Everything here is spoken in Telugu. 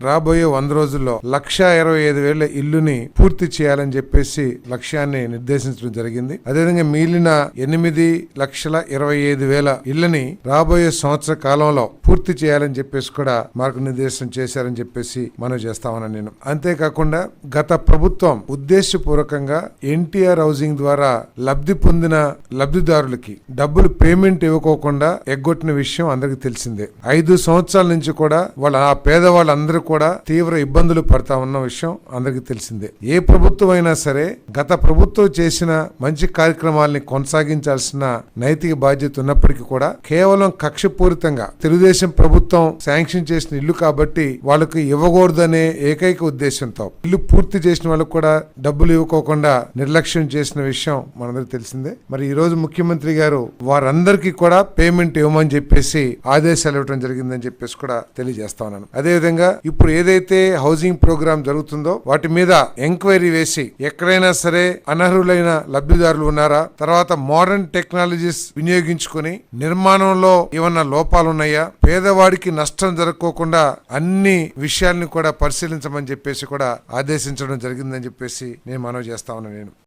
రాబోయే 100 రోజుల్లో 1,25,000 ఇల్లుని పూర్తి చేయాలని చెప్పేసి లక్ష్యాన్ని నిర్దేశించడం జరిగింది. అదేవిధంగా మిగిలిన 8,25,000 ఇళ్లని రాబోయే సంవత్సర కాలంలో పూర్తి చేయాలని చెప్పేసి కూడా మార్గనిర్దేశం చేశారని చెప్పేసి మనం చేస్తామని నేను. అంతేకాకుండా గత ప్రభుత్వం ఉద్దేశపూర్వకంగా ఎన్టీఆర్ హౌసింగ్ ద్వారా లబ్ధి పొందిన లబ్ధిదారులకి డబ్బులు పేమెంట్ ఇవ్వకోకుండా ఎగ్గొట్టిన విషయం అందరికి తెలిసిందే. 5 సంవత్సరాల నుంచి కూడా ఆ పేదవాళ్ళందరూ కూడా తీవ్ర ఇబ్బందులు పడతా ఉన్న విషయం అందరికి తెలిసిందే. ఏ ప్రభుత్వం అయినా సరే గత ప్రభుత్వం చేసిన మంచి కార్యక్రమాలని కొనసాగించాల్సిన నైతిక బాధ్యత ఉన్నప్పటికీ కూడా కేవలం కక్షపూరితంగా తెలుగుదేశం ప్రభుత్వం శాంక్షన్ చేసిన ఇల్లు కాబట్టి వాళ్ళకి ఇవ్వకూడదనే ఏకైక ఉద్దేశంతో ఇల్లు పూర్తి చేసిన వాళ్ళకు కూడా డబ్బులు ఇవ్వకోకుండా నిర్లక్ష్యం చేసిన విషయం మనందరికి తెలిసిందే. మరి ఈ రోజు ముఖ్యమంత్రి గారు వారందరికీ కూడా పేమెంట్ ఇవ్వమని చెప్పేసి ఆదేశాలు ఇవ్వడం జరిగిందని చెప్పేసి కూడా తెలియజేస్తా ఉన్నాను. అదేవిధంగా ఇప్పుడు ఏదైతే హౌసింగ్ ప్రోగ్రామ్ జరుగుతుందో వాటి మీద ఎంక్వైరీ వేసి ఎక్కడైనా సరే అనర్హులైన లబ్ధిదారులు ఉన్నారా, తర్వాత మోడర్న్ టెక్నాలజీస్ వినియోగించుకుని నిర్మాణంలో ఏమన్నా లోపాలు ఉన్నాయా, పేదవాడికి నష్టం జరగకోకుండా అన్ని విషయాల్ని కూడా పరిశీలించమని చెప్పేసి కూడా ఆదేశించడం జరిగిందని చెప్పేసి నేను మనవి చేస్తా ఉన్నాను.